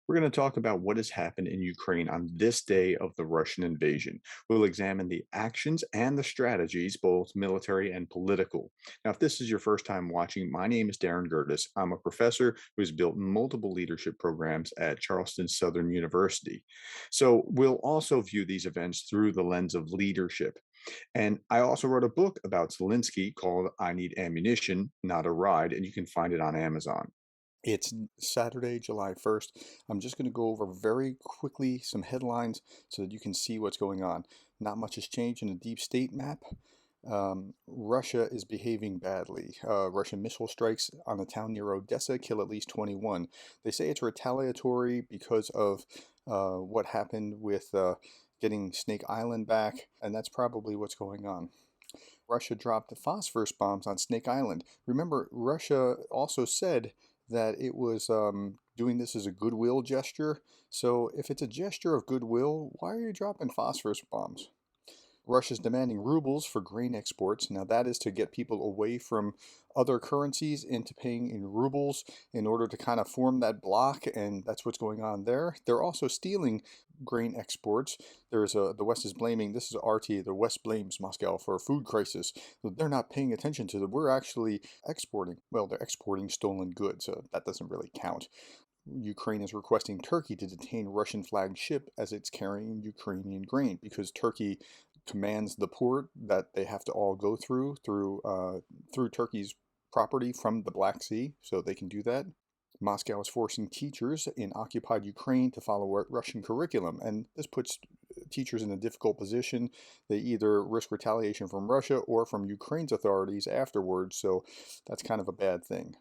We're going to talk about what has happened in Ukraine on this day of the Russian invasion. We'll examine the actions and the strategies, both military and political. Now, if this is your first time watching, my name is Darren Gertis. I'm a professor who's built multiple leadership programs at Charleston Southern University. So we'll also view these events through the lens of leadership. And I also wrote a book about Zelensky called I Need Ammunition, Not a Ride, and you can find it on Amazon. It's Saturday, July 1st. I'm just going to go over very quickly some headlines so that you can see what's going on. Not much has changed in the deep state map. Russia is behaving badly. Russian missile strikes on a town near Odessa kill at least 21. They say it's retaliatory because of what happened with getting Snake Island back, and that's probably what's going on. Russia dropped phosphorus bombs on Snake Island. Remember, Russia also said that it was doing this as a goodwill gesture. So if it's a gesture of goodwill, why are you dropping phosphorus bombs? Russia's demanding rubles for grain exports. Now, that is to get people away from other currencies into paying in rubles in order to kind of form that block, and that's what's going on there. They're also stealing grain exports. The West is blaming, this is RT, the West blames Moscow for a food crisis. They're not paying attention to that. We're actually exporting. Well, they're exporting stolen goods, so that doesn't really count. Ukraine is requesting Turkey to detain Russian flagged ship as it's carrying Ukrainian grain because Turkey commands the port that they have to all go through Turkey's property from the Black Sea, so they can do that. Moscow is forcing teachers in occupied Ukraine to follow Russian curriculum, and this puts teachers in a difficult position. They either risk retaliation from Russia or from Ukraine's authorities afterwards, so that's kind of a bad thing.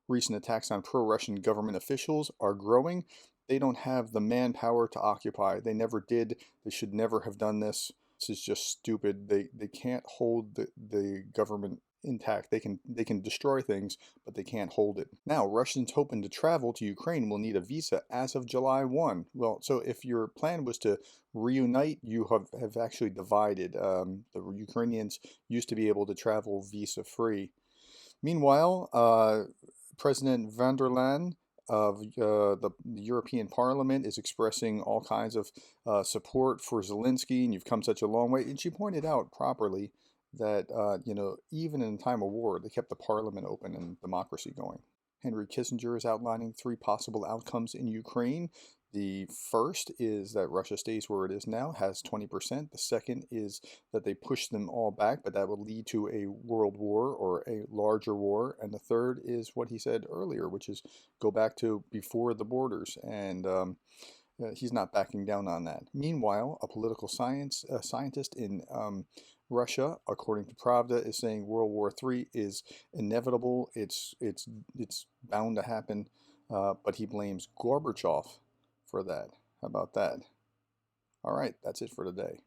Recent attacks on pro-Russian government officials are growing. They don't have the manpower to occupy. They never did. They should never have done this. This is just stupid. They can't hold the government intact. They can destroy things, but they can't hold it. Now, Russians hoping to travel to Ukraine will need a visa as of July 1. Well, so if your plan was to reunite, you have actually divided. The Ukrainians used to be able to travel visa free. Meanwhile, President van der Leyen of the European Parliament is expressing all kinds of support for Zelensky, and you've come such a long way. And she pointed out properly that even in a time of war, they kept the Parliament open and democracy going. Henry Kissinger is outlining three possible outcomes in Ukraine. The first is that Russia stays where it is now, has 20%. The second is that they push them all back, but that will lead to a world war or a larger war. And the third is what he said earlier, which is go back to before the borders. And he's not backing down on that. Meanwhile, a political scientist in Russia, according to Pravda, is saying World War III is inevitable. It's bound to happen, but he blames Gorbachev for that. How about that? All right, that's it for today.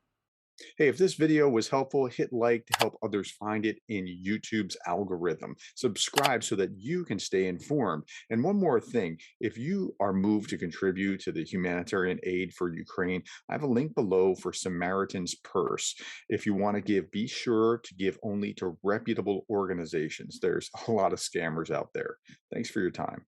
Hey, if this video was helpful, hit like to help others find it in YouTube's algorithm. Subscribe so that you can stay informed. And one more thing, if you are moved to contribute to the humanitarian aid for Ukraine, I have a link below for Samaritan's Purse. If you want to give, be sure to give only to reputable organizations. There's a lot of scammers out there. Thanks for your time.